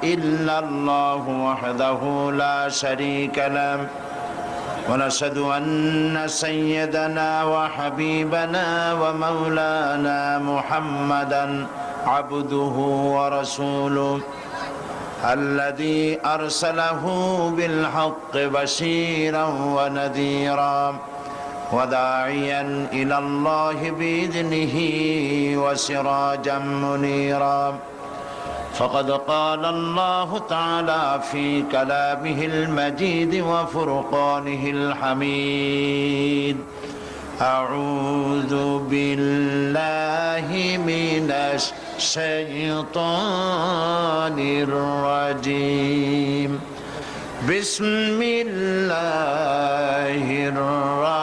إلا الله وحده لا شريك له ونشهد أن سيدنا وحبيبنا ومولانا محمدا عبده ورسوله الذي أرسله بالحق بشيرا ونذيرا وداعيا إلى الله بإذنه وسراجا منيرا فقد قال الله تعالى في كلامه المجيد وفرقانه الحميد أعوذ بالله من الشيطان الرجيم بسم الله الرحمن